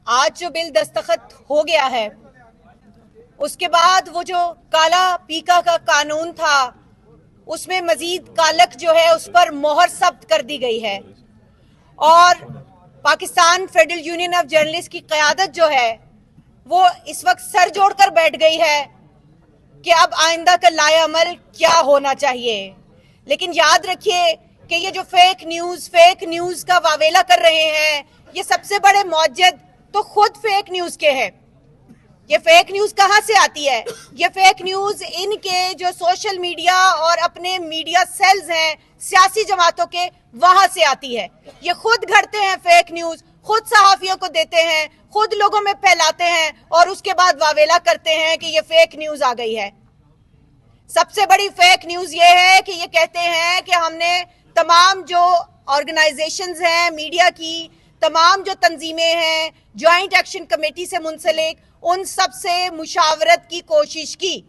आज जो बिल दस्तखत हो गया है, उसके बाद वो जो काला पीका का कानून था, उसमें मजीद कालक जो है उस पर मोहर सब्त कर दी गई है। और Pakistan federal union of journalist की क़यादत जो है वो इस वक्त सर जोड़कर बैठ गई है कि अब आइंदा का लाएअमल क्या होना चाहिए। लेकिन याद रखिए कि ये जो फेक न्यूज़ का वावेला कर रहे हैं, ये सबसे बड़े मौजद तो खुद फेक न्यूज़ के हैं। ये फेक न्यूज़ कहाँ से आती है? ये फेक न्यूज़ इनके जो सोशल मीडिया और अपने मीडिया सेल्स हैं सियासी जमातों के, वहां से आती है। ये खुद घड़ते हैं फेक न्यूज़, खुद सहाफियों को देते हैं, खुद लोगों में फैलाते हैं और उसके बाद वावेला करते हैं कि ये फेक न्यूज़ आ गई है। सबसे बड़ी फेक न्यूज़ ये है कि ये कहते हैं कि हमने तमाम जो ऑर्गेनाइजेशंस हैं मीडिया की, तमाम जो तंजीमें हैं जॉइंट एक्शन कमेटी से मुंसलिक, उन सब से मुशावरत की कोशिश की।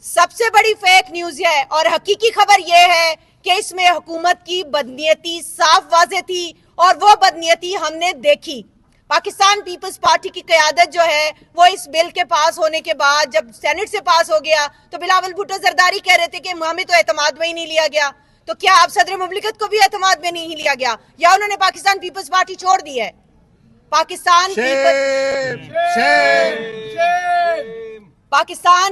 सबसे बड़ी फेक न्यूज़ है। और हकीकी खबर यह है कि इसमें हुकूमत की बदनीयती साफ वाज़ेह थी और वो बदनीयती हमने देखी। पाकिस्तान पीपल्स पार्टी की क़यादत जो है वो इस बिल के पास होने के बाद जब सेनेट से पास हो गया तो बिलावल भुट्टो जरदारी कह रहे थे कि हमें तो एतमाद में ही नहीं लिया गया। तो क्या अब सदर मुमलिकत को भी एतमाद में नहीं लिया गया या उन्होंने पाकिस्तान पीपल्स पार्टी छोड़ दी है? पाकिस्तान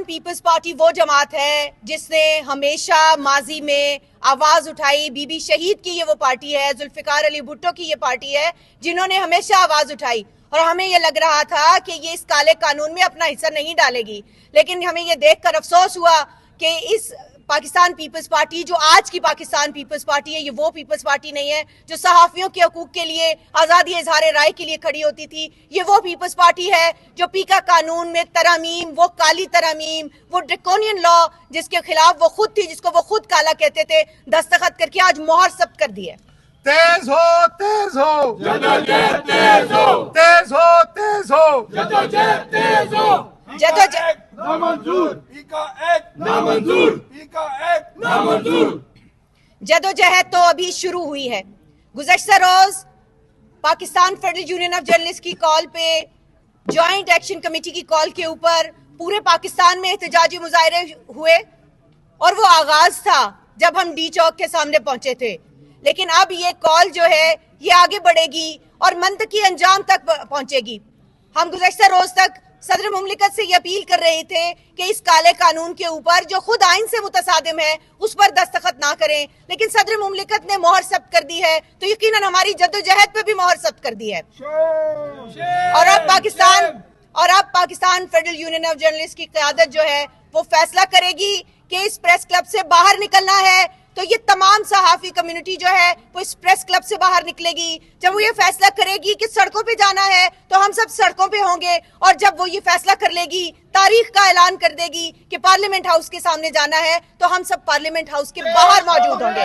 पीपल्स पार्टी वो जमात है जिसने हमेशा माजी में आवाज उठाई। बीबी शहीद की ये वो पार्टी है, जुल्फिकार अली भुट्टो की ये पार्टी है जिन्होंने हमेशा आवाज उठाई। और हमें ये लग रहा था कि ये इस काले कानून में अपना हिस्सा नहीं डालेगी, लेकिन हमें ये देखकर अफसोस हुआ कि इस पाकिस्तान पीपल्स पार्टी जो आज की पाकिस्तान पीपल्स पार्टी है, ये वो पीपल्स पार्टी नहीं है जो सहाफियों के हकूक के लिए, आज़ादी इजहार राय के लिए खड़ी होती थी। ये वो पीपल्स पार्टी है जो पीका कानून में तरामीम, वो काली तरामीम, वो ड्रैकोनियन लॉ जिसके खिलाफ वो खुद थी, जिसको वो खुद काला कहते थे, दस्तखत करके आज मोहर सब्त कर दी है। तेज हो, तेज हो, जदोजहद तेज हो, तेज हो, तेज हो, जदोजहद तेज हो, जदोजहद नामंजूर, पीका एक नामंजूर, पीका एक नामंजूर। जदोजहद तो अभी शुरू हुई है। गुज़श्ता रोज Pakistan federal union of journalist की कॉल पे, जॉइंट एक्शन कमेटी की कॉल के ऊपर पूरे पाकिस्तान में एहतजाजी मुजाहरे हुए और वो आगाज था जब हम डी चौक के सामने पहुंचे थे। लेकिन अब ये कॉल जो है ये आगे बढ़ेगी और मंतकी अंजाम तक पहुंचेगी। हम गुज़श्ता रोज तक सदर मुमलिकत से ये अपील कर रहे थे कि इस काले कानून के ऊपर जो खुद आइन से मुतसादिम है उस पर दस्तखत ना करें, लेकिन सदर मुमलिकत ने मोहर सब्त कर दी है तो यकीनन हमारी जद्दोजहद पे भी मोहर सब्त कर दी है। और अब Pakistan federal union of journalist की क़यादत जो है वो फैसला करेगी कि इस प्रेस क्लब से बाहर निकलना है तो ये तमाम सहाफी कम्युनिटी जो है वो इस प्रेस क्लब से बाहर निकलेगी। जब वो ये फैसला करेगी कि सड़कों पे जाना है तो हम सब सड़कों पे होंगे, और जब वो ये फैसला कर लेगी, तारीख का ऐलान कर देगी कि पार्लियामेंट हाउस के सामने जाना है तो हम सब पार्लियामेंट हाउस के बाहर मौजूद होंगे।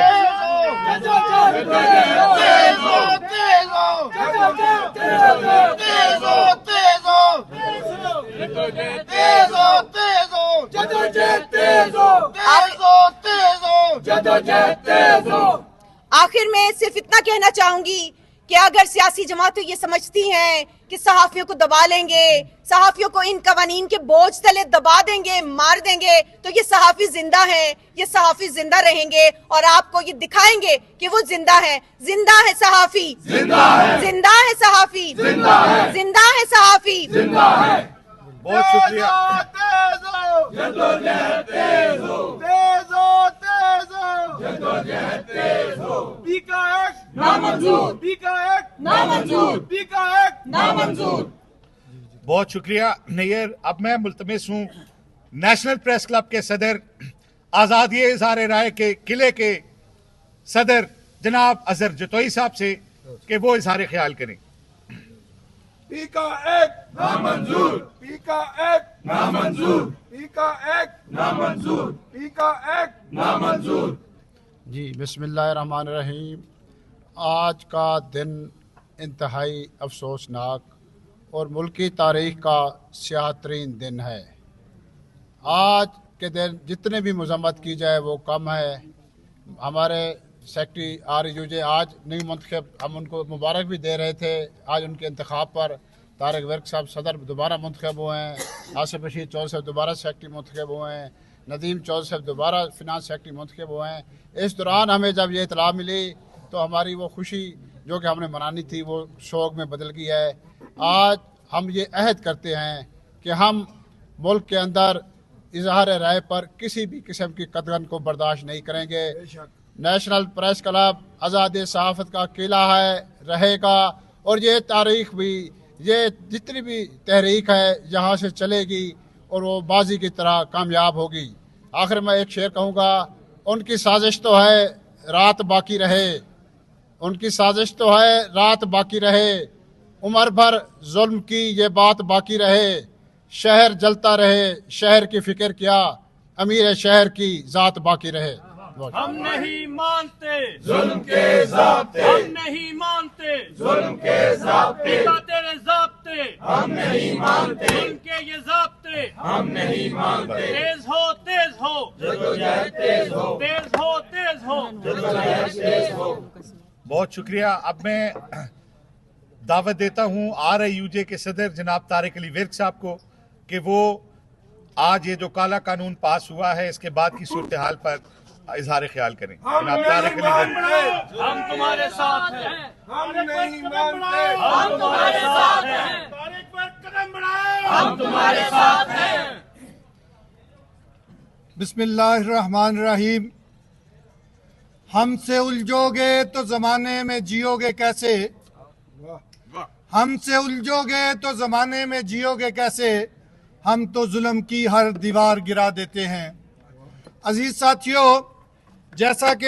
आखिर में सिर्फ इतना कहना चाहूंगी कि अगर सियासी जमातें ये समझती हैं कि सहाफियों को दबा लेंगे, सहाफियों को इन कवानीन के बोझ तले दबा देंगे, मार देंगे, तो ये सहाफी जिंदा हैं, ये सहाफी जिंदा रहेंगे और आपको ये दिखाएंगे कि वो जिंदा है। जिंदा है सहाफी, जिंदा है, जिंदा है सहाफी, जिंदा है, जिंदा है सहाफी, जिंदा है। बहुत शुक्रिया। बहुत शुक्रिया नैयर। अब मैं मुल्तमिस हूँ नेशनल प्रेस क्लब के सदर, आज़ादी इज़हार राय के किले के सदर जनाब अजहर जतोई साहब से कि वो इज़हार ख्याल करें। पीका एक नामंजूर, पीका एक नामंजूर, पीका एक नामंजूर, पीका एक नामंजूर। जी बिस्मिल्लाहिर्रहमानिर्रहीम। आज का दिन इंतहाई अफसोसनाक और मुल्की तारीख़ का स्याह तरीन दिन है। आज के दिन जितने भी मजम्मत की जाए वो कम है। हमारे سیکٹری آر یو جے آج نئی منتخب، ہم ان کو مبارک بھی دے رہے تھے آج ان کے انتخاب پر۔ طارق ورک صاحب صدر دوبارہ منتخب ہوئے ہیں، آصف رشید چودھری صاحب دوبارہ سیکٹری منتخب ہوئے ہیں، ندیم چودھری صاحب دوبارہ فنانس سیکٹری منتخب ہوئے ہیں۔ اس دوران ہمیں جب یہ اطلاع ملی تو ہماری وہ خوشی جو کہ ہم نے منانی تھی وہ شوق میں بدل گئی ہے۔ آج ہم یہ عہد کرتے ہیں کہ ہم ملک کے اندر اظہار رائے پر کسی بھی قسم کی قدغن کو برداشت نہیں کریں گے۔ نیشنل پریس کلب آزاد صحافت کا قلعہ ہے، رہے گا، اور یہ تاریخ بھی، یہ جتنی بھی تحریک ہے یہاں سے چلے گی اور وہ بازی کی طرح کامیاب ہوگی۔ آخر میں ایک شعر کہوں گا، ان کی سازش تو ہے رات باقی رہے، ان کی سازش تو ہے رات باقی رہے، عمر بھر ظلم کی یہ بات باقی رہے، شہر جلتا رہے شہر کی فکر کیا، امیر شہر کی ذات باقی رہے۔ ہم نہیں مانتے ظلم کے ضابطے، ہم نہیں مانتے ظلم کے ضابطے، پیتا تیرے ضابطے، ہم نہیں مانتے، ظلم کے یہ ضابطے، ہم نہیں مانتے۔ تیز ہو تیز ہو، جدوجہد تیز ہو، تیز ہو تیز ہو۔ جدوجہد تیز ہو۔ بہت شکریہ۔ اب میں دعوت دیتا ہوں RIUJ کے صدر جناب طارق علی ورک صاحب کو کہ وہ آج یہ جو کالا قانون پاس ہوا ہے اس کے بعد کی صورتحال پر اظہار خیال کریں۔ جناب طارق علی ورک۔ ہم تمہارے ساتھ ہیں، ہم نہیں مانتے، ہم تمہارے ساتھ ہیں، ہم تمہارے ساتھ ہیں۔ بسم اللہ الرحمن الرحیم۔ ہم سے الجھو گے تو زمانے میں جیو گے کیسے، ہم سے الجھو گے تو زمانے میں جیو گے کیسے، ہم تو ظلم کی ہر دیوار گرا دیتے ہیں۔ عزیز ساتھیو، جیسا کہ